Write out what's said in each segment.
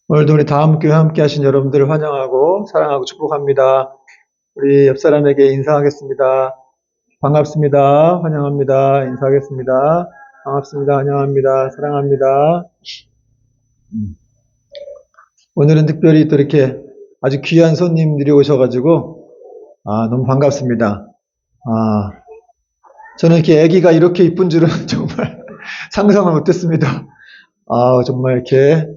오늘도 우리 다음교회 함께 하신 여러분들을 환영하고 사랑하고 축복합니다. 우리 옆 사람에게 인사하겠습니다. 반갑습니다. 환영합니다. 인사하겠습니다. 반갑습니다. 환영합니다. 사랑합니다. 오늘은 특별히 또 이렇게 아주 귀한 손님들이 오셔가지고 너무 반갑습니다. 저는 이렇게 아기가 이렇게 이쁜 줄은 정말 상상을 못했습니다. 정말 이렇게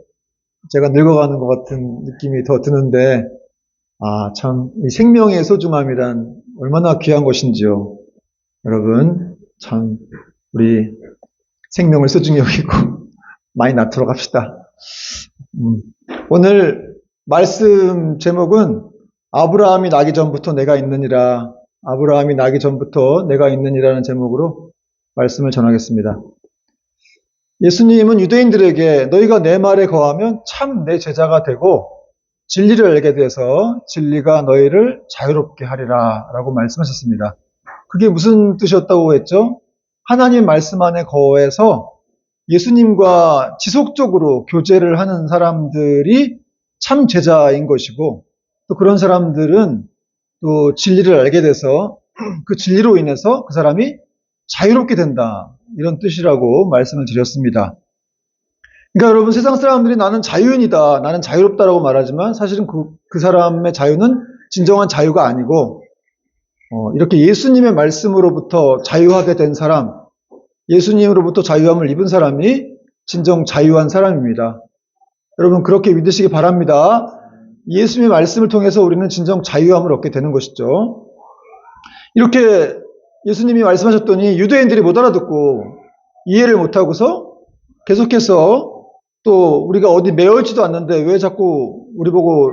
제가 늙어가는 것 같은 느낌이 더 드는데, 참, 이 생명의 소중함이란 얼마나 귀한 것인지요. 여러분, 참, 우리 생명을 소중히 여기고 많이 낳도록 합시다. 오늘 말씀 제목은 아브라함이 나기 전부터 내가 있느니라, 아브라함이 나기 전부터 내가 있느니라는 제목으로 말씀을 전하겠습니다. 예수님은 유대인들에게 너희가 내 말에 거하면 참 내 제자가 되고 진리를 알게 돼서 진리가 너희를 자유롭게 하리라 라고 말씀하셨습니다. 그게 무슨 뜻이었다고 했죠? 하나님 말씀 안에 거해서 예수님과 지속적으로 교제를 하는 사람들이 참 제자인 것이고, 또 그런 사람들은 또 진리를 알게 돼서 그 진리로 인해서 그 사람이 자유롭게 된다, 이런 뜻이라고 말씀을 드렸습니다. 그러니까 여러분, 세상 사람들이 나는 자유인이다, 나는 자유롭다라고 말하지만 사실은 그 사람의 자유는 진정한 자유가 아니고, 이렇게 예수님의 말씀으로부터 자유하게 된 사람, 예수님으로부터 자유함을 입은 사람이 진정 자유한 사람입니다. 여러분, 그렇게 믿으시기 바랍니다. 예수님의 말씀을 통해서 우리는 진정 자유함을 얻게 되는 것이죠. 이렇게 예수님이 말씀하셨더니 유대인들이 못 알아듣고 이해를 못하고서 계속해서 또 우리가 어디 매여있지도 않는데 왜 자꾸 우리 보고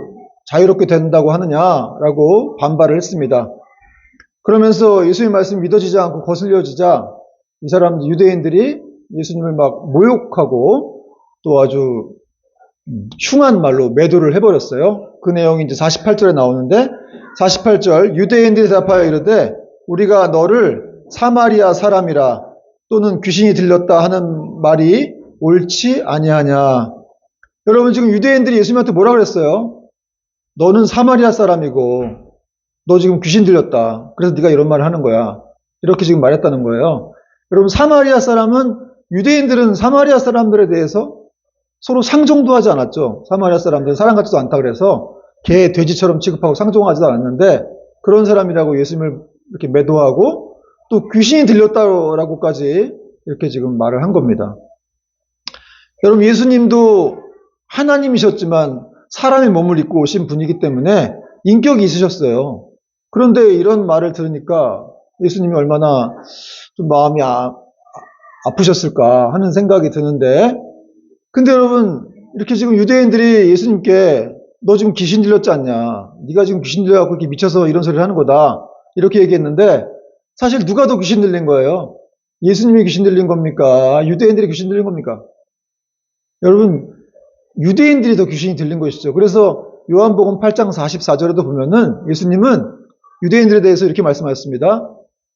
자유롭게 된다고 하느냐라고 반발을 했습니다. 그러면서 예수님 말씀이 믿어지지 않고 거슬려지자 이 사람 유대인들이 예수님을 막 모욕하고 또 아주 흉한 말로 매도를 해버렸어요. 그 내용이 이제 48절에 나오는데, 48절, 유대인들이 대답하여 이르되 우리가 너를 사마리아 사람이라 또는 귀신이 들렸다 하는 말이 옳지 아니하냐. 여러분, 지금 유대인들이 예수님한테 뭐라 그랬어요? 너는 사마리아 사람이고 너 지금 귀신 들렸다, 그래서 네가 이런 말을 하는 거야, 이렇게 지금 말했다는 거예요. 여러분, 사마리아 사람은, 유대인들은 사마리아 사람들에 대해서 서로 상종도 하지 않았죠. 사마리아 사람들은 사람 같지도 않다 그래서 개, 돼지처럼 취급하고 상종하지도 않았는데, 그런 사람이라고 예수님을 이렇게 매도하고 또 귀신이 들렸다라고까지 이렇게 지금 말을 한 겁니다. 여러분, 예수님도 하나님이셨지만 사람의 몸을 입고 오신 분이기 때문에 인격이 있으셨어요. 그런데 이런 말을 들으니까 예수님이 얼마나 좀 마음이 아프셨을까 하는 생각이 드는데, 근데 여러분, 이렇게 지금 유대인들이 예수님께 너 지금 귀신 들렸지 않냐, 네가 지금 귀신 들려갖고 이렇게 미쳐서 이런 소리를 하는 거다, 이렇게 얘기했는데, 사실 누가 더 귀신 들린 거예요? 예수님이 귀신 들린 겁니까? 유대인들이 귀신 들린 겁니까? 여러분, 유대인들이 더 귀신이 들린 것이죠. 그래서 요한복음 8장 44절에도 보면은 예수님은 유대인들에 대해서 이렇게 말씀하셨습니다.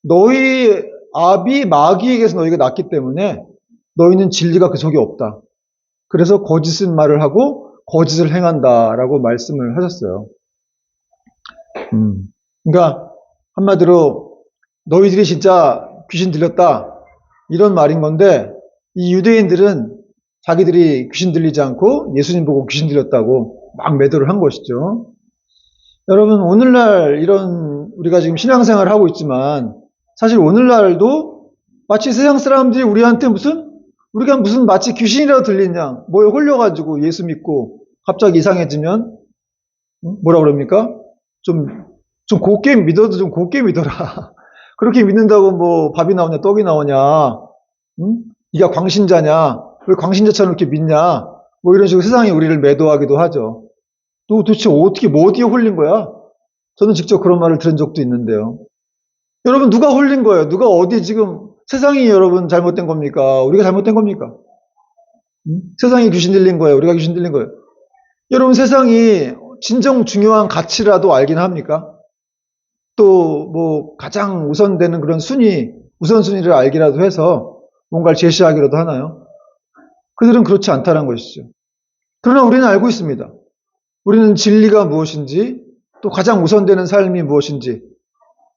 너희 아비 마귀에게서 너희가 났기 때문에 너희는 진리가 그 속에 없다, 그래서 거짓은 말을 하고 거짓을 행한다라고 말씀을 하셨어요. 그러니까 한마디로 너희들이 진짜 귀신 들렸다, 이런 말인 건데, 이 유대인들은 자기들이 귀신 들리지 않고 예수님 보고 귀신 들렸다고 막 매도를 한 것이죠. 여러분, 오늘날 이런 우리가 지금 신앙생활을 하고 있지만 사실 오늘날도 마치 세상 사람들이 우리한테 우리가 무슨 마치 귀신이라도 들리냐, 뭐에 홀려가지고 예수 믿고 갑자기 이상해지면 뭐라 그럽니까? 좀 곱게 믿어도 좀 곱게 믿어라. 그렇게 믿는다고 뭐 밥이 나오냐 떡이 나오냐, 네가 광신자냐, 왜 광신자처럼 이렇게 믿냐, 뭐 이런 식으로 세상이 우리를 매도하기도 하죠. 또 도대체 어떻게 뭐 어디에 홀린 거야? 저는 직접 그런 말을 들은 적도 있는데요. 여러분, 누가 홀린 거예요? 누가 어디 지금 세상이 여러분 잘못된 겁니까? 우리가 잘못된 겁니까? 세상이 귀신 들린 거예요? 우리가 귀신 들린 거예요? 여러분, 세상이 진정 중요한 가치라도 알긴 합니까? 또 뭐 가장 우선되는 그런 우선순위를 알기라도 해서 뭔가를 제시하기라도 하나요? 그들은 그렇지 않다는 것이죠. 그러나 우리는 알고 있습니다. 우리는 진리가 무엇인지, 또 가장 우선되는 삶이 무엇인지,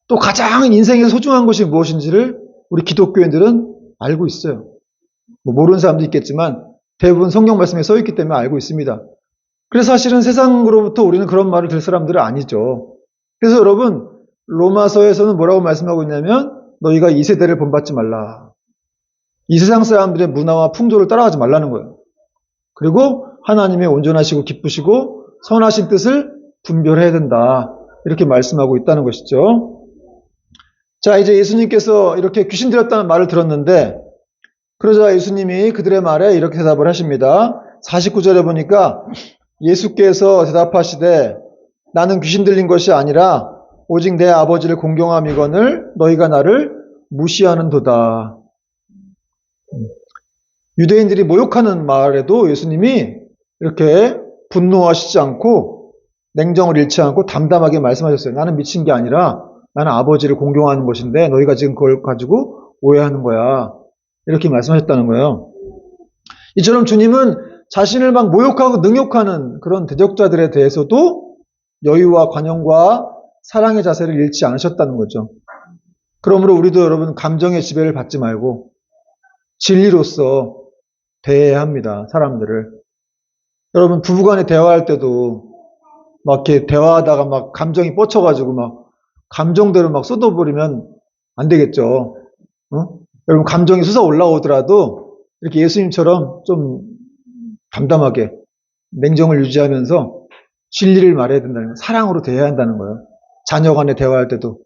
또 가장 인생에 소중한 것이 무엇인지를 우리 기독교인들은 알고 있어요. 뭐 모르는 사람도 있겠지만 대부분 성경 말씀에 써 있기 때문에 알고 있습니다. 그래서 사실은 세상으로부터 우리는 그런 말을 들 사람들은 아니죠. 그래서 여러분, 로마서에서는 뭐라고 말씀하고 있냐면 너희가 이 세대를 본받지 말라. 이 세상 사람들의 문화와 풍조를 따라가지 말라는 거예요. 그리고 하나님의 온전하시고 기쁘시고 선하신 뜻을 분별해야 된다. 이렇게 말씀하고 있다는 것이죠. 자, 이제 예수님께서 이렇게 귀신 들렸다는 말을 들었는데 그러자 예수님이 그들의 말에 이렇게 대답을 하십니다. 49절에 보니까 예수께서 대답하시되 나는 귀신 들린 것이 아니라 오직 내 아버지를 공경함이거늘 너희가 나를 무시하는도다. 유대인들이 모욕하는 말에도 예수님이 이렇게 분노하시지 않고 냉정을 잃지 않고 담담하게 말씀하셨어요. 나는 미친 게 아니라 나는 아버지를 공경하는 것인데 너희가 지금 그걸 가지고 오해하는 거야. 이렇게 말씀하셨다는 거예요. 이처럼 주님은 자신을 막 모욕하고 능욕하는 그런 대적자들에 대해서도 여유와 관용과 사랑의 자세를 잃지 않으셨다는 거죠. 그러므로 우리도 여러분 감정의 지배를 받지 말고 진리로서 대해야 합니다. 사람들을. 여러분 부부간에 대화할 때도 막 이렇게 대화하다가 막 감정이 뻗쳐가지고 막 감정대로 막 쏟아버리면 안 되겠죠. 여러분 감정이 솟아 올라오더라도 이렇게 예수님처럼 좀 담담하게 냉정을 유지하면서 진리를 말해야 된다는 거예요. 사랑으로 대해야 한다는 거예요. 자녀 간에 대화할 때도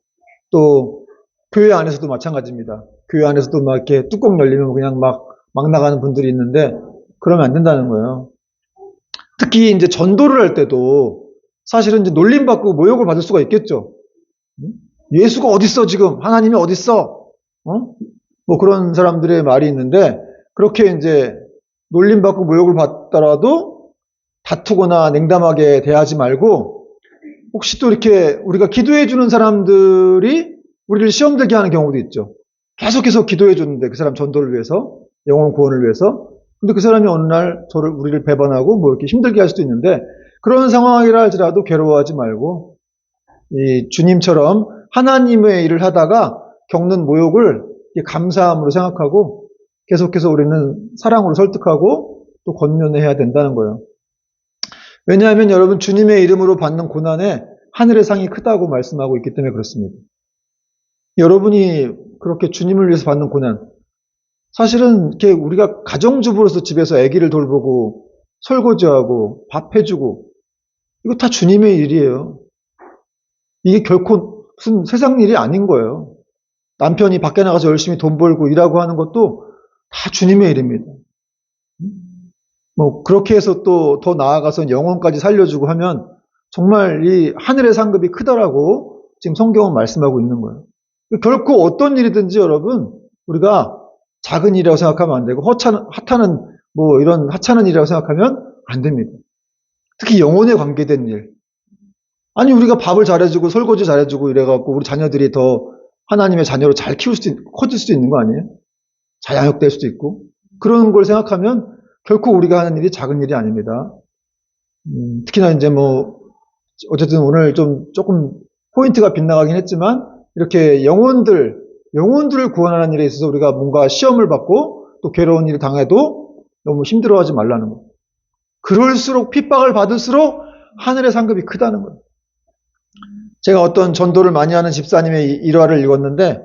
또 교회 안에서도 마찬가지입니다. 교회 안에서도 막 이렇게 뚜껑 열리면 그냥 막 나가는 분들이 있는데 그러면 안 된다는 거예요. 특히 이제 전도를 할 때도 사실은 이제 놀림받고 모욕을 받을 수가 있겠죠. 예수가 어딨어 지금? 하나님이 어딨어? 뭐 그런 사람들의 말이 있는데 그렇게 이제 놀림받고 모욕을 받더라도 다투거나 냉담하게 대하지 말고 혹시 또 이렇게 우리가 기도해 주는 사람들이 우리를 시험 들게 하는 경우도 있죠. 계속해서 기도해 줬는데 그 사람 전도를 위해서 영혼 구원을 위해서 근데 그 사람이 어느 날 우리를 배반하고 뭐 이렇게 힘들게 할 수도 있는데 그런 상황이라 할지라도 괴로워하지 말고 이 주님처럼 하나님의 일을 하다가 겪는 모욕을 감사함으로 생각하고 계속해서 우리는 사랑으로 설득하고 또 권면해야 된다는 거예요. 왜냐하면 여러분 주님의 이름으로 받는 고난에 하늘의 상이 크다고 말씀하고 있기 때문에 그렇습니다. 여러분이 그렇게 주님을 위해서 받는 고난 사실은 이렇게 우리가 가정주부로서 집에서 아기를 돌보고 설거지하고 밥 해주고 이거 다 주님의 일이에요. 이게 결코 무슨 세상 일이 아닌 거예요. 남편이 밖에 나가서 열심히 돈 벌고 일하고 하는 것도 다 주님의 일입니다. 뭐 그렇게 해서 또 더 나아가서 영혼까지 살려주고 하면 정말 이 하늘의 상급이 크다라고 지금 성경은 말씀하고 있는 거예요. 결코 어떤 일이든지 여러분 우리가 작은 일이라고 생각하면 안 되고 하찮은 뭐 이런 하찮은 일이라고 생각하면 안 됩니다. 특히 영혼에 관계된 일. 아니 우리가 밥을 잘해주고 설거지 잘해주고 이래갖고 우리 자녀들이 더 하나님의 자녀로 잘 커질 수도 있는 거 아니에요? 잘 양육될 수도 있고 그런 걸 생각하면 결코 우리가 하는 일이 작은 일이 아닙니다. 특히나 이제 뭐 어쨌든 오늘 조금 포인트가 빗나가긴 했지만 이렇게 영혼들을 구원하는 일에 있어서 우리가 뭔가 시험을 받고 또 괴로운 일을 당해도 너무 힘들어하지 말라는 거예요. 그럴수록 핍박을 받을수록 하늘의 상급이 크다는 거예요. 제가 어떤 전도를 많이 하는 집사님의 일화를 읽었는데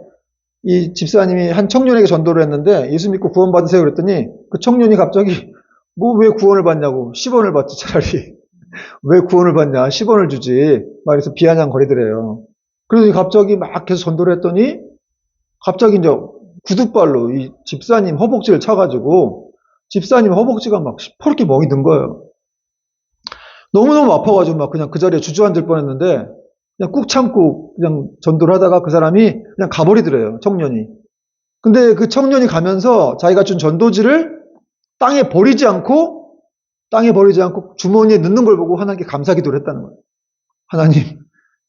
이 집사님이 한 청년에게 전도를 했는데 예수 믿고 구원 받으세요 그랬더니 그 청년이 갑자기 뭐 왜 구원을 받냐고 10원을 받지 차라리 왜 구원을 받냐 10원을 주지 말해서 비아냥거리더래요. 그래서 갑자기 막 계속 전도를 했더니 갑자기 이제 구두발로 이 집사님 허벅지를 차가지고 집사님 허벅지가 막 시퍼렇게 멍이 든 거예요. 너무너무 아파가지고 막 그냥 그 자리에 주저앉을 뻔했는데 그냥 꾹 참고 그냥 전도를 하다가 그 사람이 그냥 가버리더래요, 청년이. 근데 그 청년이 가면서 자기가 준 전도지를 땅에 버리지 않고 주머니에 넣는 걸 보고 하나님께 감사 기도를 했다는 거예요. 하나님,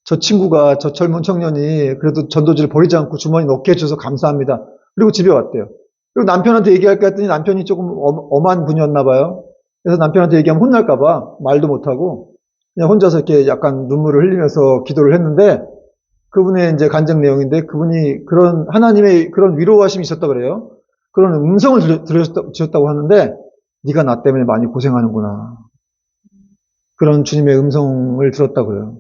저 친구가, 저 젊은 청년이 그래도 전도지를 버리지 않고 주머니에 넣게 해줘서 감사합니다. 그리고 집에 왔대요. 그리고 남편한테 얘기할까 했더니 남편이 조금 엄한 분이었나 봐요. 그래서 남편한테 얘기하면 혼날까봐 말도 못하고 그냥 혼자서 이렇게 약간 눈물을 흘리면서 기도를 했는데 그분의 이제 간증 내용인데 그분이 그런 하나님의 그런 위로하심이 있었다 그래요. 그런 음성을 들으셨다고 하는데 네가 나 때문에 많이 고생하는구나. 그런 주님의 음성을 들었다고요.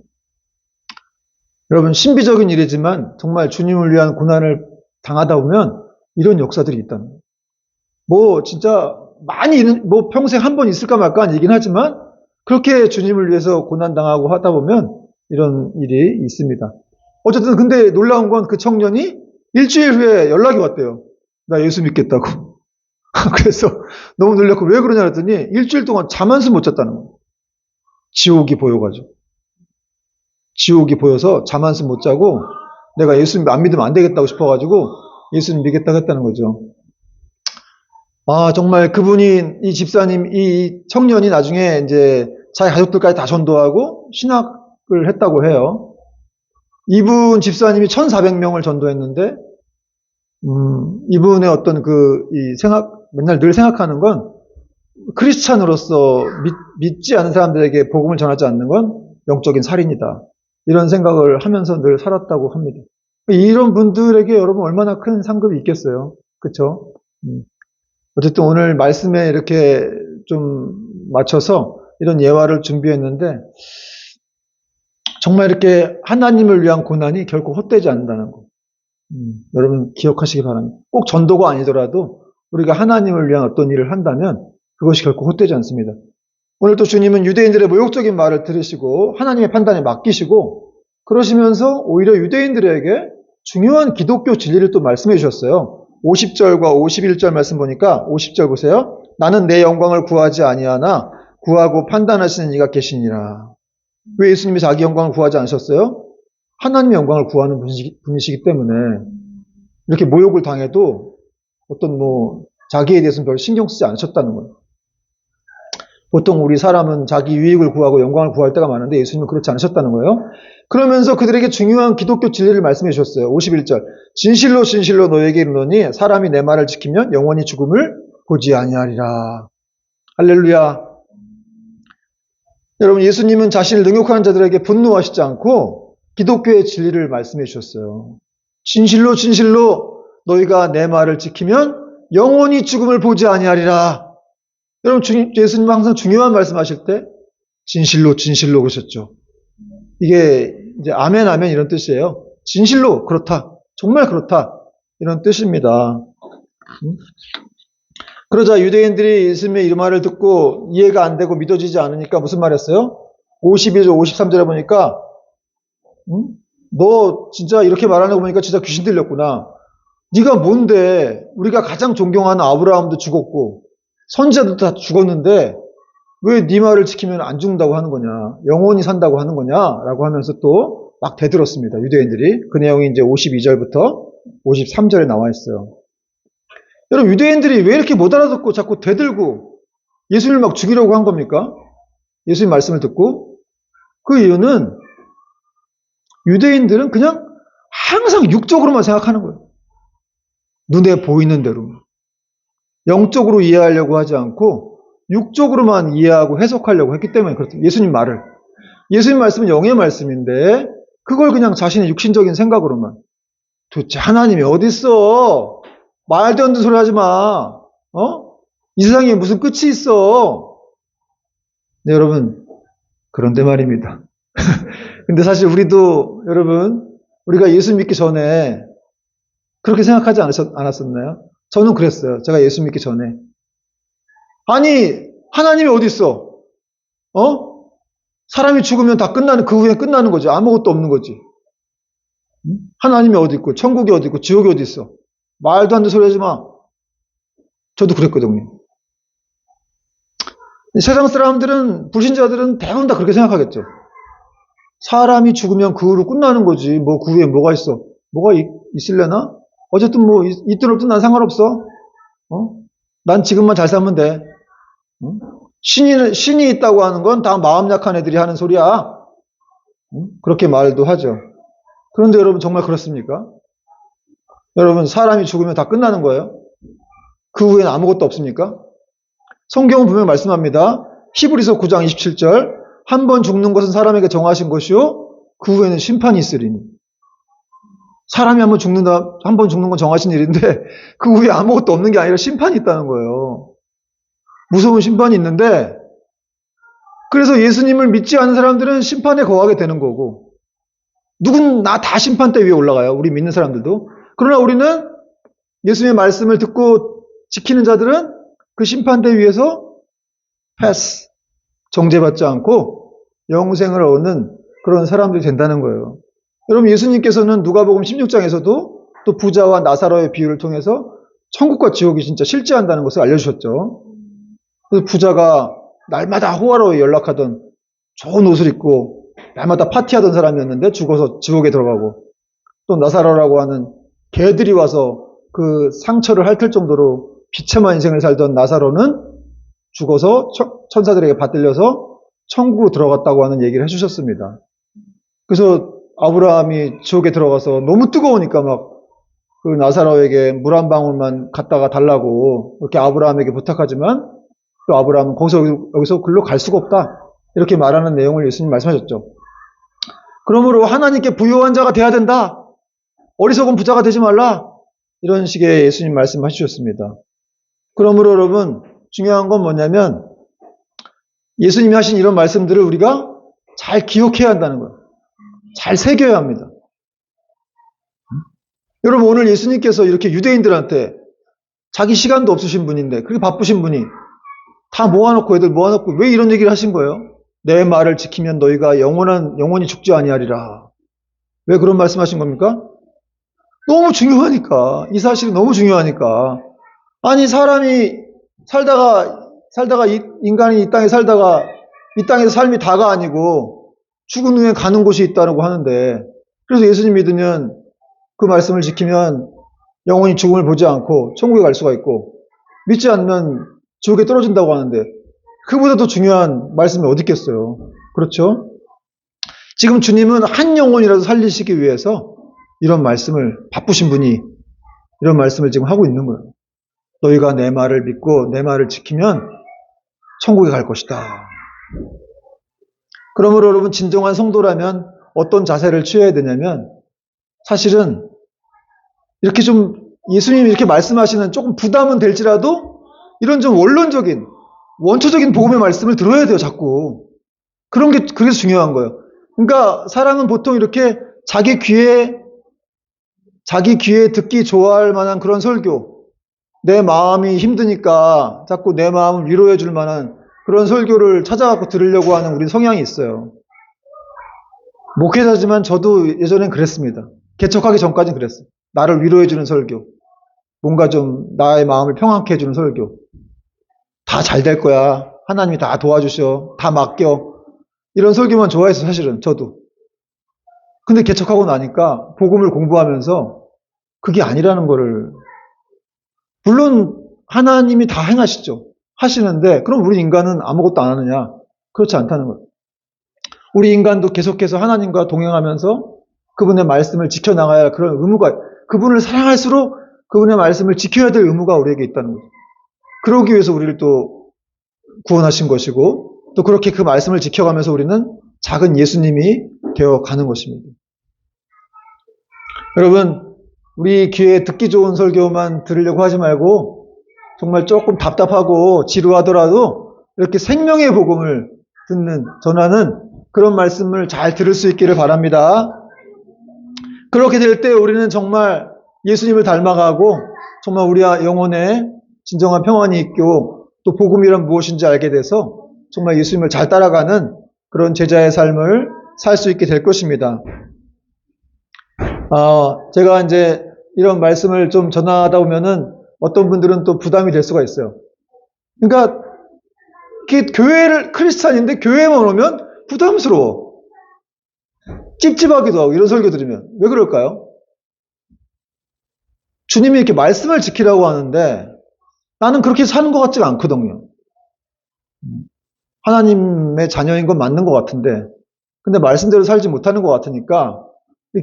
여러분 신비적인 일이지만 정말 주님을 위한 고난을 당하다 보면 이런 역사들이 있다는 거예요. 뭐 진짜 많이 뭐 평생 한 번 있을까 말까 얘기긴 하지만 그렇게 주님을 위해서 고난 당하고 하다 보면 이런 일이 있습니다. 어쨌든 근데 놀라운 건 그 청년이 일주일 후에 연락이 왔대요. 나 예수 믿겠다고. 그래서 너무 놀랐고 왜 그러냐 했더니 일주일 동안 잠 한숨 못 잤다는 거예요. 지옥이 보여가지고. 지옥이 보여서 잠 한숨 못 자고 내가 예수 안 믿으면 안 되겠다고 싶어가지고 예수님 믿겠다고 했다는 거죠. 아, 정말 그분이, 이 집사님, 이 청년이 나중에 이제 자기 가족들까지 다 전도하고 신학을 했다고 해요. 이분 집사님이 1,400명을 전도했는데, 이분의 어떤 맨날 늘 생각하는 건 크리스찬으로서 믿지 않은 사람들에게 복음을 전하지 않는 건 영적인 살인이다. 이런 생각을 하면서 늘 살았다고 합니다. 이런 분들에게 여러분 얼마나 큰 상급이 있겠어요. 그쵸? 어쨌든 오늘 말씀에 이렇게 좀 맞춰서 이런 예화를 준비했는데 정말 이렇게 하나님을 위한 고난이 결코 헛되지 않는다는 거. 여러분 기억하시기 바랍니다. 꼭 전도가 아니더라도 우리가 하나님을 위한 어떤 일을 한다면 그것이 결코 헛되지 않습니다. 오늘 또 주님은 유대인들의 모욕적인 말을 들으시고 하나님의 판단에 맡기시고 그러시면서 오히려 유대인들에게 중요한 기독교 진리를 또 말씀해 주셨어요. 50절과 51절 말씀 보니까 50절 보세요. 나는 내 영광을 구하지 아니하나 구하고 판단하시는 이가 계시니라. 왜 예수님이 자기 영광을 구하지 않으셨어요? 하나님의 영광을 구하는 분이시기 때문에 이렇게 모욕을 당해도 어떤 자기에 대해서는 별 신경 쓰지 않으셨다는 거예요. 보통 우리 사람은 자기 유익을 구하고 영광을 구할 때가 많은데 예수님은 그렇지 않으셨다는 거예요. 그러면서 그들에게 중요한 기독교 진리를 말씀해 주셨어요. 51절. 진실로 진실로 너에게 이르노니 사람이 내 말을 지키면 영원히 죽음을 보지 아니하리라. 할렐루야. 여러분 예수님은 자신을 능욕하는 자들에게 분노하시지 않고 기독교의 진리를 말씀해 주셨어요. 진실로 진실로 너희가 내 말을 지키면 영원히 죽음을 보지 아니하리라. 여러분 예수님 항상 중요한 말씀하실 때 진실로 진실로 그러셨죠. 이게 이제 아멘 아멘 이런 뜻이에요. 진실로 그렇다. 정말 그렇다. 이런 뜻입니다. 그러자 유대인들이 예수님의 이 말을 듣고 이해가 안 되고 믿어지지 않으니까 무슨 말 했어요? 52절 53절에 보니까 너 진짜 이렇게 말하는 거 보니까 진짜 귀신 들렸구나. 네가 뭔데 우리가 가장 존경하는 아브라함도 죽었고 선지자도 다 죽었는데 왜 네 말을 지키면 안 죽는다고 하는 거냐, 영원히 산다고 하는 거냐라고 하면서 또 막 대들었습니다. 유대인들이. 그 내용이 이제 52절부터 53절에 나와 있어요. 여러분 유대인들이 왜 이렇게 못 알아듣고 자꾸 대들고 예수님을 막 죽이려고 한 겁니까? 예수님 말씀을 듣고. 그 이유는 유대인들은 그냥 항상 육적으로만 생각하는 거예요. 눈에 보이는 대로. 영적으로 이해하려고 하지 않고 육적으로만 이해하고 해석하려고 했기 때문에 그렇다. 예수님 말을. 예수님 말씀은 영의 말씀인데 그걸 그냥 자신의 육신적인 생각으로만. 도대체 하나님이 어디 있어? 말도 안 되는 소리 하지 마. 이 세상에 무슨 끝이 있어? 네, 여러분. 그런데 말입니다. 근데 사실 우리도 여러분 우리가 예수 믿기 전에 그렇게 생각하지 않았었나요? 저는 그랬어요. 제가 예수 믿기 전에. 아니 하나님이 어디 있어? 사람이 죽으면 다 끝나는 그 후에 끝나는 거지. 아무것도 없는 거지. 하나님이 어디 있고 천국이 어디 있고 지옥이 어디 있어? 말도 안 되는 소리 하지 마. 저도 그랬거든요. 세상 사람들은 불신자들은 대부분 다 그렇게 생각하겠죠. 사람이 죽으면 그 후로 끝나는 거지. 그 후에 뭐가 있어? 뭐가 있을래나? 어쨌든 있든 없든 난 상관없어. 난 지금만 잘 살면 돼. 신이 있다고 하는 건 다 마음 약한 애들이 하는 소리야. 그렇게 말도 하죠. 그런데 여러분 정말 그렇습니까? 여러분 사람이 죽으면 다 끝나는 거예요? 그 후에는 아무것도 없습니까? 성경은 분명히 말씀합니다. 히브리서 9장 27절 한 번 죽는 것은 사람에게 정하신 것이요 그 후에는 심판이 있으리니. 사람이 한 번 죽는 건 정하신 일인데 그 후에 아무것도 없는 게 아니라 심판이 있다는 거예요. 무서운 심판이 있는데 그래서 예수님을 믿지 않는 사람들은 심판에 거하게 되는 거고 누구나 다 심판대 위에 올라가요. 우리 믿는 사람들도. 그러나 우리는 예수님의 말씀을 듣고 지키는 자들은 그 심판대 위에서 패스, 정죄받지 않고 영생을 얻는 그런 사람들이 된다는 거예요. 여러분 예수님께서는 누가복음 16장에서도 또 부자와 나사로의 비유를 통해서 천국과 지옥이 진짜 실제한다는 것을 알려주셨죠. 그래서 부자가 날마다 호화로이 연락하던 좋은 옷을 입고 날마다 파티하던 사람이었는데 죽어서 지옥에 들어가고 또 나사로라고 하는 개들이 와서 그 상처를 핥을 정도로 비참한 인생을 살던 나사로는 죽어서 천사들에게 받들려서 천국으로 들어갔다고 하는 얘기를 해주셨습니다. 그래서 아브라함이 지옥에 들어가서 너무 뜨거우니까 막 그 나사로에게 물 한 방울만 갖다가 달라고 이렇게 아브라함에게 부탁하지만 또 아브라함은 여기서 글로 갈 수가 없다. 이렇게 말하는 내용을 예수님 말씀하셨죠. 그러므로 하나님께 부유한 자가 돼야 된다. 어리석은 부자가 되지 말라. 이런 식의 예수님 말씀하셨습니다. 그러므로 여러분 중요한 건 뭐냐면 예수님이 하신 이런 말씀들을 우리가 잘 기억해야 한다는 거예요. 잘 새겨야 합니다. 여러분 오늘 예수님께서 이렇게 유대인들한테 자기 시간도 없으신 분인데 그렇게 바쁘신 분이 다 모아놓고 애들 모아놓고 왜 이런 얘기를 하신 거예요? 내 말을 지키면 너희가 영원히 죽지 아니하리라. 왜 그런 말씀하신 겁니까? 너무 중요하니까. 이 사실이 너무 중요하니까. 아니 사람이 살다가 인간이 이 땅에 살다가 이 땅에서 삶이 다가 아니고 죽은 후에 가는 곳이 있다고 하는데 그래서 예수님 믿으면 그 말씀을 지키면 영원히 죽음을 보지 않고 천국에 갈 수가 있고 믿지 않으면 지옥에 떨어진다고 하는데 그보다 더 중요한 말씀이 어디 있겠어요. 그렇죠? 지금 주님은 한 영혼이라도 살리시기 위해서 이런 말씀을 바쁘신 분이 이런 말씀을 지금 하고 있는 거예요. 너희가 내 말을 믿고 내 말을 지키면 천국에 갈 것이다. 그러므로 여러분 진정한 성도라면 어떤 자세를 취해야 되냐면 사실은 이렇게 좀 예수님이 이렇게 말씀하시는 조금 부담은 될지라도 이런 좀 원론적인 원초적인 복음의 말씀을 들어야 돼요. 자꾸. 그게 중요한 거예요. 그러니까 사람은 보통 이렇게 자기 귀에 듣기 좋아할 만한 그런 설교, 내 마음이 힘드니까 자꾸 내 마음을 위로해 줄 만한 그런 설교를 찾아갖고 들으려고 하는 우리 성향이 있어요. 목회자지만 저도 예전엔 그랬습니다. 개척하기 전까지는 그랬어요. 나를 위로해 주는 설교, 뭔가 좀 나의 마음을 평안케 해주는 설교. 다 잘 될 거야. 하나님이 다 도와주셔. 다 맡겨. 이런 설교만 좋아했어요. 사실은 저도. 근데 개척하고 나니까 복음을 공부하면서 그게 아니라는 거를 물론 하나님이 다 행하시죠. 하시는데 그럼 우리 인간은 아무것도 안 하느냐? 그렇지 않다는 거예요. 우리 인간도 계속해서 하나님과 동행하면서 그분의 말씀을 지켜나가야 할 그런 의무가 그분을 사랑할수록 그분의 말씀을 지켜야 될 의무가 우리에게 있다는 거죠. 그러기 위해서 우리를 또 구원하신 것이고 또 그렇게 그 말씀을 지켜가면서 우리는 작은 예수님이 되어가는 것입니다. 여러분 우리 귀에 듣기 좋은 설교만 들으려고 하지 말고 정말 조금 답답하고 지루하더라도 이렇게 생명의 복음을 전하는 그런 말씀을 잘 들을 수 있기를 바랍니다. 그렇게 될 때 우리는 정말 예수님을 닮아가고 정말 우리 영혼에 진정한 평안이 있고 또 복음이란 무엇인지 알게 돼서 정말 예수님을 잘 따라가는 그런 제자의 삶을 살 수 있게 될 것입니다. 제가 이제 이런 말씀을 좀 전하다 보면은 어떤 분들은 또 부담이 될 수가 있어요. 그러니까 크리스찬인데 교회에만 오면 부담스러워. 찝찝하기도 하고 이런 설교 들으면 왜 그럴까요? 주님이 이렇게 말씀을 지키라고 하는데 나는 그렇게 사는 것 같지가 않거든요. 하나님의 자녀인 건 맞는 것 같은데 근데 말씀대로 살지 못하는 것 같으니까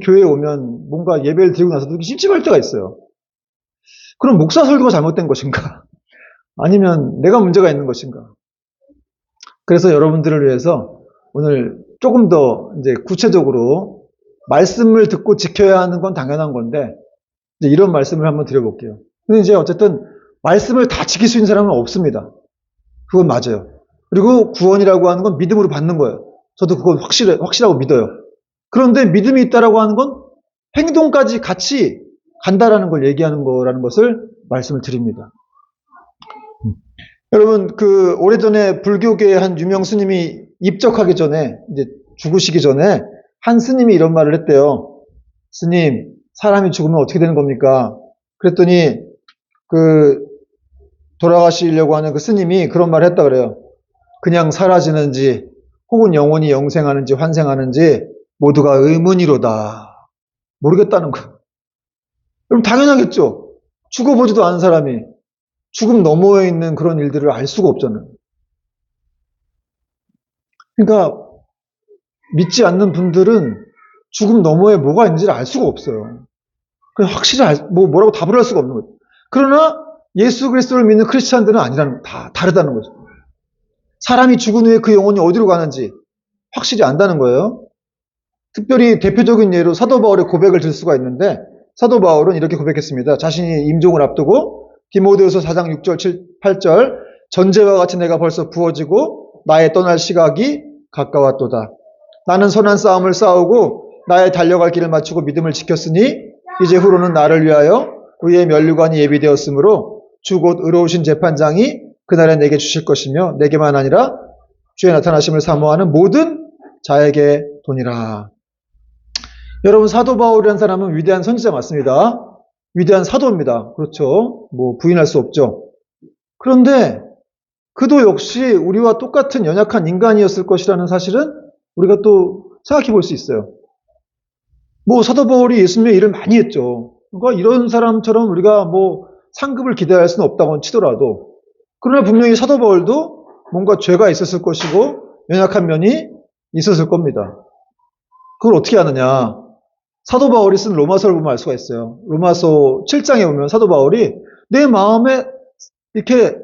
교회에 오면 뭔가 예배를 드리고 나서도 찝찝할 때가 있어요. 그럼 목사 설교가 잘못된 것인가? 아니면 내가 문제가 있는 것인가? 그래서 여러분들을 위해서 오늘 조금 더 이제 구체적으로 말씀을 듣고 지켜야 하는 건 당연한 건데 이제 이런 말씀을 한번 드려볼게요. 근데 이제 어쨌든 말씀을 다 지킬 수 있는 사람은 없습니다. 그건 맞아요. 그리고 구원이라고 하는 건 믿음으로 받는 거예요. 저도 그건 확실하고 믿어요. 그런데 믿음이 있다라고 하는 건 행동까지 같이 간다라는 걸 얘기하는 거라는 것을 말씀을 드립니다. 여러분, 오래전에 불교계의 한 유명 스님이 입적하기 전에, 이제 죽으시기 전에 한 스님이 이런 말을 했대요. 스님, 사람이 죽으면 어떻게 되는 겁니까? 그랬더니 돌아가시려고 하는 그 스님이 그런 말을 했다 그래요. 그냥 사라지는지 혹은 영원히 영생하는지 환생하는지 모두가 의문이로다. 모르겠다는 거예요. 그럼 당연하겠죠. 죽어보지도 않은 사람이 죽음 너머에 있는 그런 일들을 알 수가 없잖아요. 그러니까 믿지 않는 분들은 죽음 너머에 뭐가 있는지를 알 수가 없어요. 그냥 확실히 뭐라고 답을 할 수가 없는 거죠. 그러나 예수 그리스도를 믿는 크리스찬들은 아니라는, 다 다르다는 거죠. 사람이 죽은 후에 그 영혼이 어디로 가는지 확실히 안다는 거예요. 특별히 대표적인 예로 사도 바울의 고백을 들 수가 있는데 사도 바울은 이렇게 고백했습니다. 자신이 임종을 앞두고 디모데후서 4장 6절 8절 전제와 같이 내가 벌써 부어지고 나의 떠날 시각이 가까웠도다. 나는 선한 싸움을 싸우고 나의 달려갈 길을 마치고 믿음을 지켰으니 이제 후로는 나를 위하여 의의 면류관이 예비되었으므로 주 곧 의로우신 재판장이 그날에 내게 주실 것이며 내게만 아니라 주의 나타나심을 사모하는 모든 자에게 도니라. 여러분, 사도 바울이라는 사람은 위대한 선지자 맞습니다. 위대한 사도입니다. 그렇죠. 뭐 부인할 수 없죠. 그런데 그도 역시 우리와 똑같은 연약한 인간이었을 것이라는 사실은 우리가 또 생각해 볼 수 있어요. 뭐 사도 바울이 예수님의 일을 많이 했죠. 그러니까 이런 사람처럼 우리가 뭐 상급을 기대할 수는 없다고 치더라도 그러나 분명히 사도 바울도 뭔가 죄가 있었을 것이고 연약한 면이 있었을 겁니다. 그걸 어떻게 아느냐? 사도 바울이 쓴 로마서를 보면 알 수가 있어요. 로마서 7장에 보면 사도 바울이 내 마음에 이렇게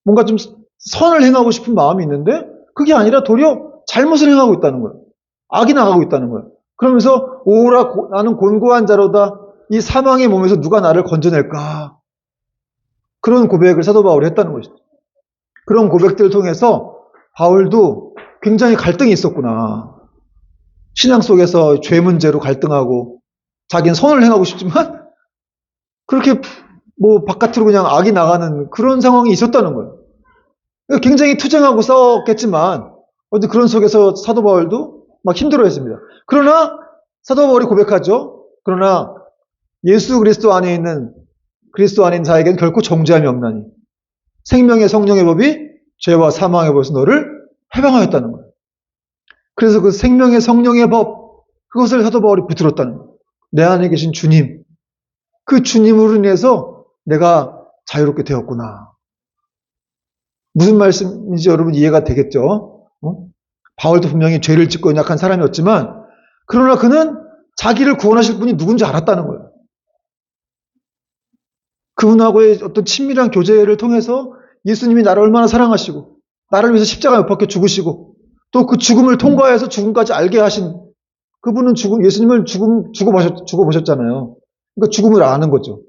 뭔가 좀 선을 행하고 싶은 마음이 있는데 그게 아니라 도리어 잘못을 행하고 있다는 거예요. 악이 나가고 있다는 거예요. 그러면서 오라 나는 곤고한 자로다. 이 사망의 몸에서 누가 나를 건져낼까? 그런 고백을 사도 바울이 했다는 것이죠. 그런 고백들을 통해서 바울도 굉장히 갈등이 있었구나. 신앙 속에서 죄 문제로 갈등하고 자기는 선을 행하고 싶지만 그렇게 뭐 바깥으로 그냥 악이 나가는 그런 상황이 있었다는 거예요. 굉장히 투쟁하고 싸웠겠지만 어디 그런 속에서 사도 바울도 막 힘들어했습니다. 그러나 사도 바울이 고백하죠. 그러나 예수 그리스도 안에 있는 자에게는 결코 정죄함이 없나니 생명의 성령의 법이 죄와 사망의 법에서 너를 해방하였다는 거예요. 그래서 그 생명의 성령의 법 그것을 사도 바울이 붙들었다는 거예요. 내 안에 계신 주님, 그 주님으로 인해서 내가 자유롭게 되었구나. 무슨 말씀인지 여러분 이해가 되겠죠? 바울도 분명히 죄를 짓고 연약한 사람이었지만 그러나 그는 자기를 구원하실 분이 누군지 알았다는 거예요. 그분하고의 어떤 친밀한 교제를 통해서 예수님이 나를 얼마나 사랑하시고 나를 위해서 십자가에 못 박혀 죽으시고 또 그 죽음을 통과해서 죽음까지 알게 하신 그분은 예수님을 죽어보셨잖아요. 그러니까 죽음을 아는 거죠.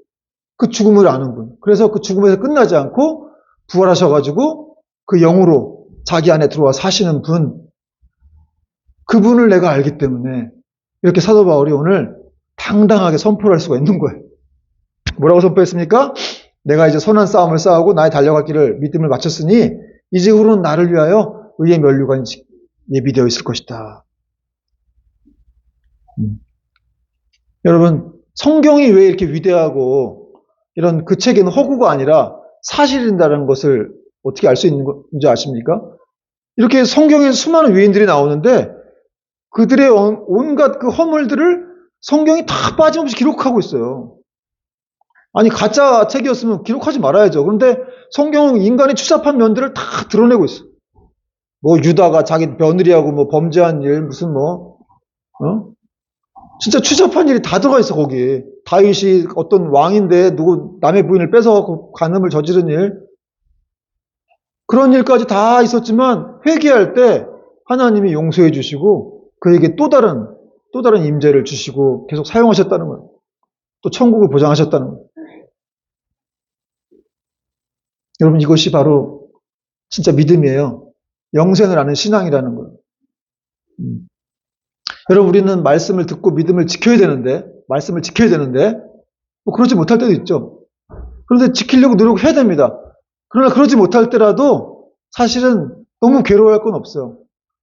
그 죽음을 아는 분. 그래서 그 죽음에서 끝나지 않고 부활하셔가지고 그 영으로 자기 안에 들어와 사시는 분. 그분을 내가 알기 때문에 이렇게 사도 바울이 오늘 당당하게 선포를 할 수가 있는 거예요. 뭐라고 선포했습니까? 내가 이제 선한 싸움을 싸우고 나의 달려갈 길을 믿음을 마쳤으니 이제 후로는 나를 위하여 의의 면류관이 예비되어 있을 것이다. 여러분, 성경이 왜 이렇게 위대하고 이런 그 책에는 허구가 아니라 사실인다는 것을 어떻게 알 수 있는 건지 아십니까? 이렇게 성경에 수많은 위인들이 나오는데 그들의 온갖 그 허물들을 성경이 다 빠짐없이 기록하고 있어요. 아니 가짜 책이었으면 기록하지 말아야죠. 그런데 성경은 인간의 추잡한 면들을 다 드러내고 있어요. 뭐 유다가 자기 며느리하고 뭐 범죄한 일 무슨 진짜 추잡한 일이 다 들어가 있어, 거기. 다윗이 어떤 왕인데 누구 남의 부인을 뺏어갖고 간음을 저지른 일. 그런 일까지 다 있었지만 회개할 때 하나님이 용서해 주시고 그에게 또 다른 임재를 주시고 계속 사용하셨다는 거예요. 또 천국을 보장하셨다는 거예요. 여러분, 이것이 바로 진짜 믿음이에요. 영생을 아는 신앙이라는 거예요. 여러분, 우리는 말씀을 듣고 믿음을 지켜야 되는데, 뭐 그러지 못할 때도 있죠. 그런데 지키려고 노력해야 됩니다. 그러나 그러지 못할 때라도 사실은 너무 괴로워할 건 없어요.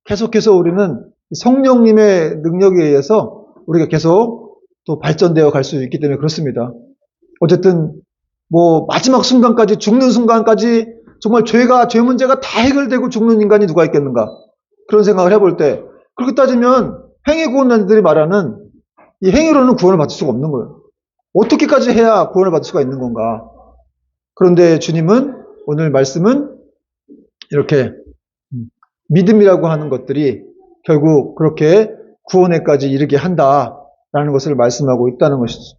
계속해서 우리는 성령님의 능력에 의해서 우리가 계속 또 발전되어 갈 수 있기 때문에 그렇습니다. 어쨌든 뭐 마지막 순간까지, 죽는 순간까지 정말 죄 문제가 다 해결되고 죽는 인간이 누가 있겠는가, 그런 생각을 해볼 때, 그렇게 따지면 행위 구원자들이 말하는 이 행위로는 구원을 받을 수가 없는 거예요. 어떻게까지 해야 구원을 받을 수가 있는 건가. 그런데 주님은, 오늘 말씀은 이렇게 믿음이라고 하는 것들이 결국 그렇게 구원에까지 이르게 한다라는 것을 말씀하고 있다는 것이죠.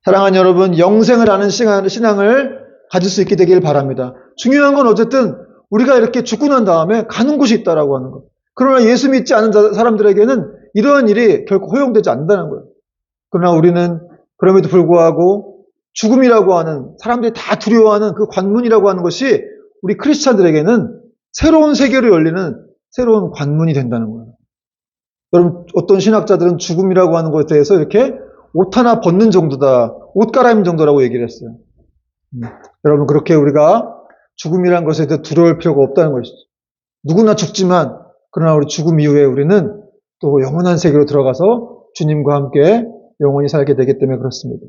사랑하는 여러분, 영생을 아는 신앙을 가질 수 있게 되길 바랍니다. 중요한 건 어쨌든 우리가 이렇게 죽고 난 다음에 가는 곳이 있다라고 하는 것. 그러나 예수 믿지 않은 사람들에게는 이러한 일이 결코 허용되지 않는다는 거예요. 그러나 우리는 그럼에도 불구하고 죽음이라고 하는, 사람들이 다 두려워하는 그 관문이라고 하는 것이 우리 크리스찬들에게는 새로운 세계로 열리는 새로운 관문이 된다는 거예요. 여러분, 어떤 신학자들은 죽음이라고 하는 것에 대해서 이렇게 옷 하나 벗는 정도다, 옷 갈아입는 정도라고 얘기를 했어요. 여러분, 그렇게 우리가 죽음이라는 것에 대해 두려울 필요가 없다는 것이죠. 누구나 죽지만, 그러나 우리 죽음 이후에 우리는 또 영원한 세계로 들어가서 주님과 함께 영원히 살게 되기 때문에 그렇습니다.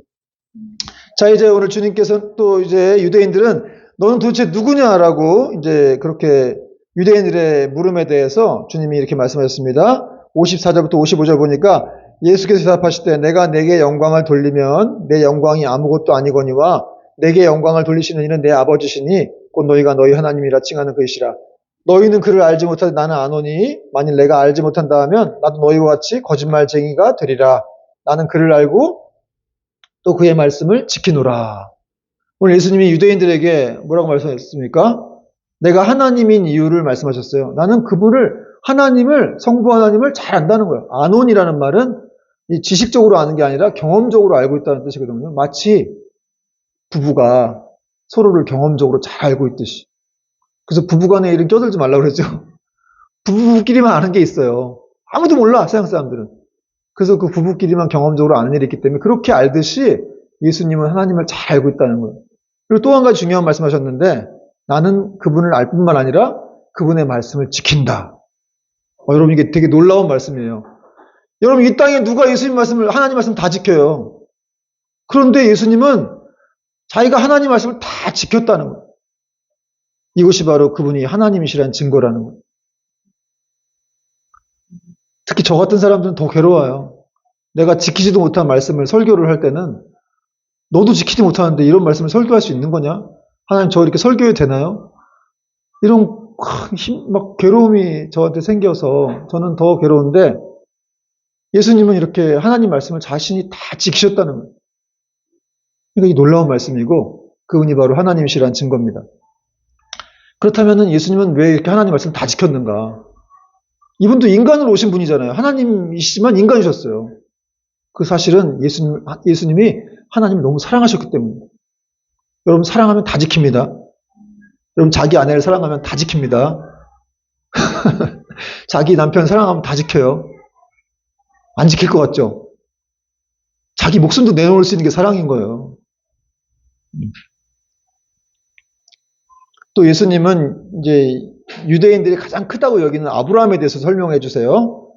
자, 이제 오늘 주님께서 또 이제 유대인들은 너는 도대체 누구냐라고 이제 그렇게 유대인들의 물음에 대해서 주님이 이렇게 말씀하셨습니다. 54절부터 55절 보니까 예수께서 대답하시되 내가 내게 영광을 돌리면 내 영광이 아무것도 아니거니와 내게 영광을 돌리시는 이는 내 아버지시니 곧 너희가 너희 하나님이라 칭하는 그이시라. 너희는 그를 알지 못하되 나는 아노니 만일 내가 알지 못한다 하면 나도 너희와 같이 거짓말쟁이가 되리라. 나는 그를 알고 또 그의 말씀을 지키노라. 오늘 예수님이 유대인들에게 뭐라고 말씀하셨습니까? 내가 하나님인 이유를 말씀하셨어요. 나는 그분을, 성부 하나님을 잘 안다는 거예요. 아논이라는 말은 이 지식적으로 아는 게 아니라 경험적으로 알고 있다는 뜻이거든요. 마치 부부가 서로를 경험적으로 잘 알고 있듯이. 그래서 부부간의 일은 껴들지 말라고 그랬죠. 부부끼리만 아는 게 있어요. 아무도 몰라, 세상 사람들은. 그래서 그 부부끼리만 경험적으로 아는 일이 있기 때문에 그렇게 알듯이 예수님은 하나님을 잘 알고 있다는 거예요. 그리고 또 한 가지 중요한 말씀하셨는데 나는 그분을 알 뿐만 아니라 그분의 말씀을 지킨다. 여러분, 이게 되게 놀라운 말씀이에요. 여러분, 이 땅에 누가 예수님 말씀을, 하나님 말씀 다 지켜요. 그런데 예수님은 자기가 하나님 말씀을 다 지켰다는 거예요. 이것이 바로 그분이 하나님이시라는 증거라는 거예요. 특히 저 같은 사람들은 더 괴로워요. 내가 지키지도 못한 말씀을 설교를 할 때는 너도 지키지 못하는데 이런 말씀을 설교할 수 있는 거냐? 하나님, 저 이렇게 설교해도 되나요? 이런 막 괴로움이 저한테 생겨서 저는 더 괴로운데 예수님은 이렇게 하나님 말씀을 자신이 다 지키셨다는 거예요. 그러니까 이 놀라운 말씀이고 그분이 바로 하나님이시라는 증거입니다. 그렇다면 예수님은 왜 이렇게 하나님 말씀을 다 지켰는가? 이분도 인간으로 오신 분이잖아요. 하나님이시지만 인간이셨어요. 그 사실은 예수님이 하나님을 너무 사랑하셨기 때문입니다. 여러분, 사랑하면 다 지킵니다. 여러분, 자기 아내를 사랑하면 다 지킵니다. 자기 남편 사랑하면 다 지켜요. 안 지킬 것 같죠? 자기 목숨도 내놓을 수 있는 게 사랑인 거예요. 또 예수님은 이제 유대인들이 가장 크다고 여기는 아브라함에 대해서 설명해 주세요.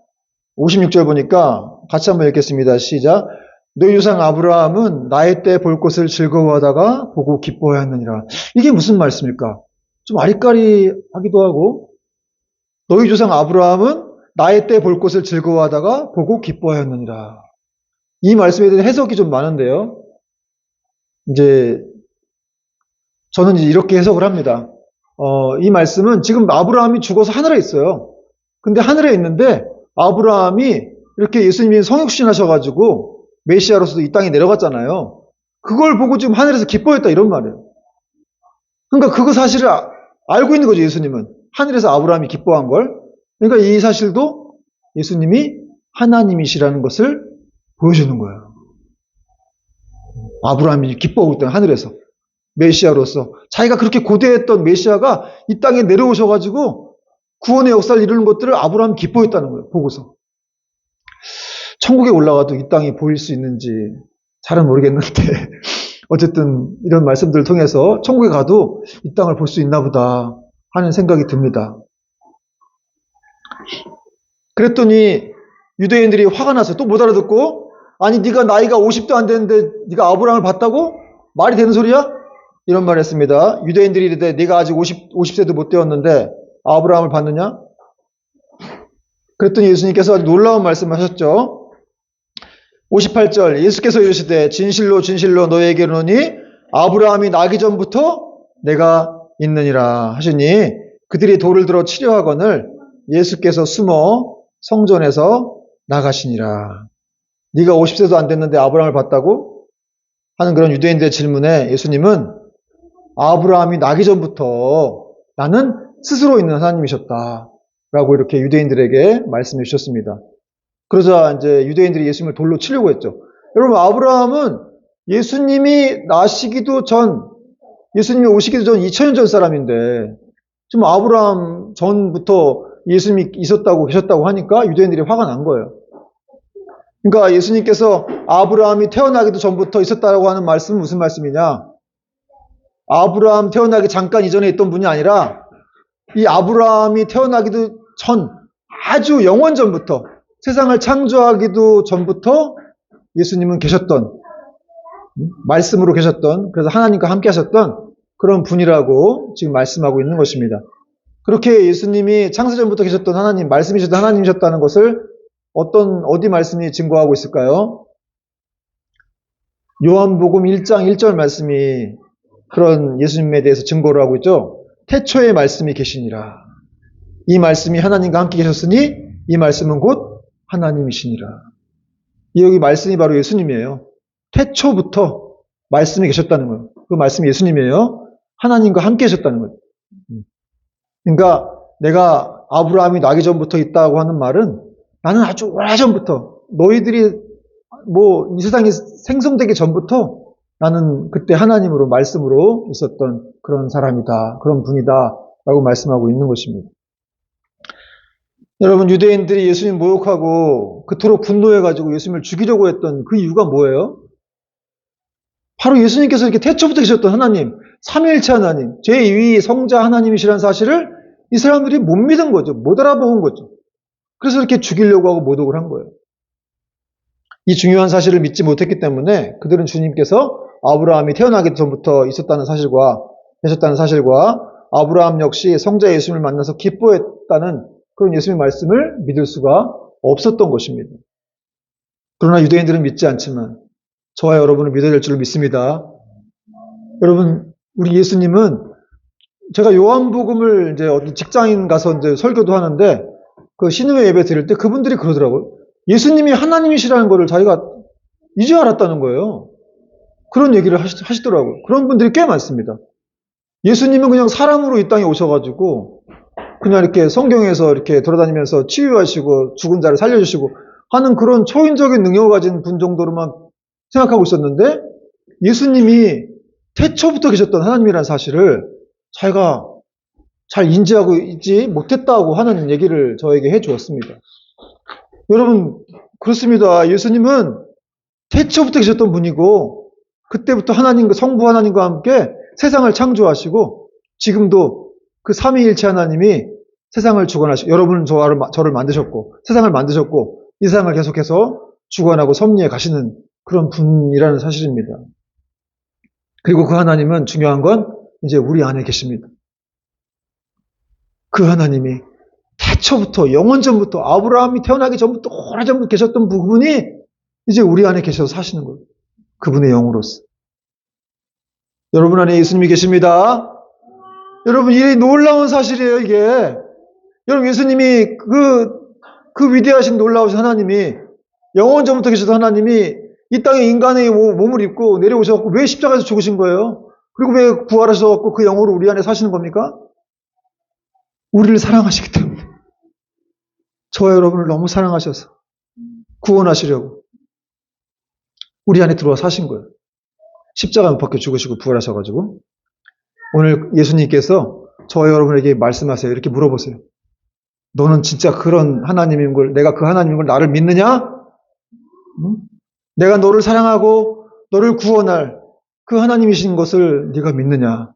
56절 보니까 같이 한번 읽겠습니다. 시작. 너희 조상 아브라함은 나의 때 볼 것을 즐거워하다가 보고 기뻐하였느니라. 이게 무슨 말씀일까? 좀 아리까리하기도 하고, 너희 조상 아브라함은 나의 때 볼 것을 즐거워하다가 보고 기뻐하였느니라. 이 말씀에 대한 해석이 좀 많은데요. 이제 저는 이렇게 해석을 합니다. 이 말씀은 지금 아브라함이 죽어서 하늘에 있어요. 근데 하늘에 있는데 아브라함이 이렇게 예수님이 성육신하셔가지고 메시아로서 이 땅에 내려갔잖아요. 그걸 보고 지금 하늘에서 기뻐했다 이런 말이에요. 그러니까 그거 사실을 알고 있는 거죠, 예수님은. 하늘에서 아브라함이 기뻐한 걸. 그러니까 이 사실도 예수님이 하나님이시라는 것을 보여주는 거예요. 아브라함이 기뻐하고 있다, 하늘에서. 메시아로서. 자기가 그렇게 고대했던 메시아가 이 땅에 내려오셔가지고 구원의 역사를 이루는 것들을 아브라함이 기뻐했다는 거예요, 보고서. 천국에 올라가도 이 땅이 보일 수 있는지 잘은 모르겠는데 어쨌든 이런 말씀들을 통해서 천국에 가도 이 땅을 볼 수 있나 보다 하는 생각이 듭니다. 그랬더니 유대인들이 화가 나서 또 못 알아듣고, 아니 네가 나이가 50도 안 되는데 네가 아브라함을 봤다고? 말이 되는 소리야? 이런 말을 했습니다. 유대인들이 이르되 네가 아직 50세도 못 되었는데 아브라함을 봤느냐? 그랬더니 예수님께서 아주 놀라운 말씀을 하셨죠. 58절 예수께서 이르시되 진실로 진실로 너희에게 이르노니 아브라함이 나기 전부터 내가 있느니라 하시니 그들이 돌을 들어 치려 하거늘 예수께서 숨어 성전에서 나가시니라. 네가 50세도 안 됐는데 아브라함을 봤다고? 하는 그런 유대인들의 질문에 예수님은 아브라함이 나기 전부터 나는 스스로 있는 하나님이셨다 라고 이렇게 유대인들에게 말씀해 주셨습니다. 그러자 이제 유대인들이 예수님을 돌로 치려고 했죠. 여러분, 아브라함은 예수님이 나시기도 전, 예수님이 오시기도 전 2000년 전 사람인데 지금 아브라함 전부터 예수님이 있었다고 계셨다고 하니까 유대인들이 화가 난 거예요. 그러니까 예수님께서 아브라함이 태어나기도 전부터 있었다고 하는 말씀은 무슨 말씀이냐? 아브라함 태어나기 잠깐 이전에 있던 분이 아니라 이 아브라함이 태어나기도 전, 아주 영원 전부터, 세상을 창조하기도 전부터 예수님은 계셨던, 말씀으로 계셨던, 그래서 하나님과 함께 하셨던 그런 분이라고 지금 말씀하고 있는 것입니다. 그렇게 예수님이 창세전부터 계셨던 하나님, 말씀이셨던 하나님이셨다는 것을 어디 말씀이 증거하고 있을까요? 요한복음 1장 1절 말씀이 그런 예수님에 대해서 증거를 하고 있죠. 태초에 말씀이 계시니라. 이 말씀이 하나님과 함께 계셨으니 이 말씀은 곧 하나님이시니라. 여기 말씀이 바로 예수님이에요. 태초부터 말씀이 계셨다는 거예요. 그 말씀이 예수님이에요. 하나님과 함께 계셨다는 거예요. 그러니까 내가 아브라함이 나기 전부터 있다고 하는 말은 나는 아주 오래전부터 너희들이 이 세상이 생성되기 전부터 나는 그때 하나님으로 말씀으로 있었던 그런 사람이다. 그런 분이다. 라고 말씀하고 있는 것입니다. 여러분, 유대인들이 예수님 모욕하고 그토록 분노해가지고 예수님을 죽이려고 했던 그 이유가 뭐예요? 바로 예수님께서 이렇게 태초부터 계셨던 하나님, 삼위일체 하나님, 제2위 성자 하나님이시라는 사실을 이 사람들이 못 믿은 거죠. 못 알아본 거죠. 그래서 이렇게 죽이려고 하고 모독을 한 거예요. 이 중요한 사실을 믿지 못했기 때문에 그들은 주님께서 아브라함이 태어나기 전부터 있었다는 사실과 계셨다는 사실과 아브라함 역시 성자 예수님을 만나서 기뻐했다는 그런 예수님의 말씀을 믿을 수가 없었던 것입니다. 그러나 유대인들은 믿지 않지만 저와 여러분은 믿어야 될 줄 믿습니다. 여러분, 우리 예수님은 제가 요한복음을 이제 어디 직장인 가서 이제 설교도 하는데 그 신우회 예배 드릴 때 그분들이 그러더라고요. 예수님이 하나님이시라는 것을 자기가 이제 알았다는 거예요. 그런 얘기를 하시더라고요. 그런 분들이 꽤 많습니다. 예수님은 그냥 사람으로 이 땅에 오셔가지고 그냥 이렇게 성경에서 이렇게 돌아다니면서 치유하시고 죽은 자를 살려주시고 하는 그런 초인적인 능력을 가진 분 정도로만 생각하고 있었는데 예수님이 태초부터 계셨던 하나님이라는 사실을 자기가 잘 인지하고 있지 못했다고 하는 얘기를 저에게 해주었습니다. 여러분, 그렇습니다. 예수님은 태초부터 계셨던 분이고 그때부터 하나님과 성부 하나님과 함께 세상을 창조하시고 지금도 그 삼위일체 하나님이 세상을 주관하시고 여러분은 저를 만드셨고 세상을 만드셨고 이 세상을 계속해서 주관하고 섭리해 가시는 그런 분이라는 사실입니다. 그리고 그 하나님은 중요한 건 이제 우리 안에 계십니다. 그 하나님이 태초부터 영원전부터 아브라함이 태어나기 전부터 오래전부터 계셨던 부분이 이제 우리 안에 계셔서 사시는 거예요. 그분의 영으로서. 여러분 안에 예수님이 계십니다. 여러분, 이 놀라운 사실이에요, 이게. 여러분, 예수님이 그 그 위대하신 놀라우신 하나님이, 영원 전부터 계시던 하나님이 이 땅에 인간의 몸을 입고 내려오셔서 왜 십자가에서 죽으신 거예요? 그리고 왜 부활하셔서 그 영으로 우리 안에 사시는 겁니까? 우리를 사랑하시기 때문에. 저와 여러분을 너무 사랑하셔서 구원하시려고 우리 안에 들어와 사신 거예요. 십자가 못 박혀 죽으시고 부활하셔가지고. 오늘 예수님께서 저와 여러분에게 말씀하세요. 이렇게 물어보세요. 너는 진짜 그런 하나님인 걸, 내가 그 하나님인 걸 나를 믿느냐? 응? 내가 너를 사랑하고 너를 구원할 그 하나님이신 것을 네가 믿느냐?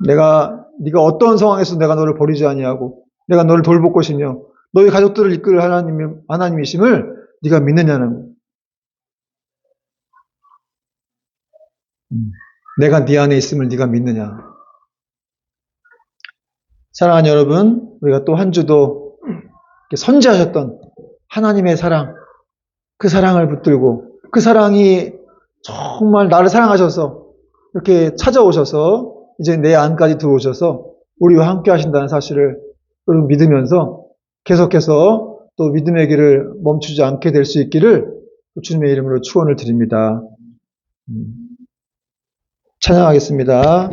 네가 어떤 상황에서 내가 너를 버리지 아니하고 내가 너를 돌볼 것이며 너희 가족들을 이끌 하나님이심을 네가 믿느냐는 거예요. 내가 네 안에 있음을 네가 믿느냐? 사랑하는 여러분, 우리가 또 한 주도 선지하셨던 하나님의 사랑, 그 사랑을 붙들고 그 사랑이 정말 나를 사랑하셔서 이렇게 찾아오셔서 이제 내 안까지 들어오셔서 우리와 함께 하신다는 사실을 여러분 믿으면서 계속해서 또 믿음의 길을 멈추지 않게 될 수 있기를 주님의 이름으로 축원을 드립니다. 찬양하겠습니다.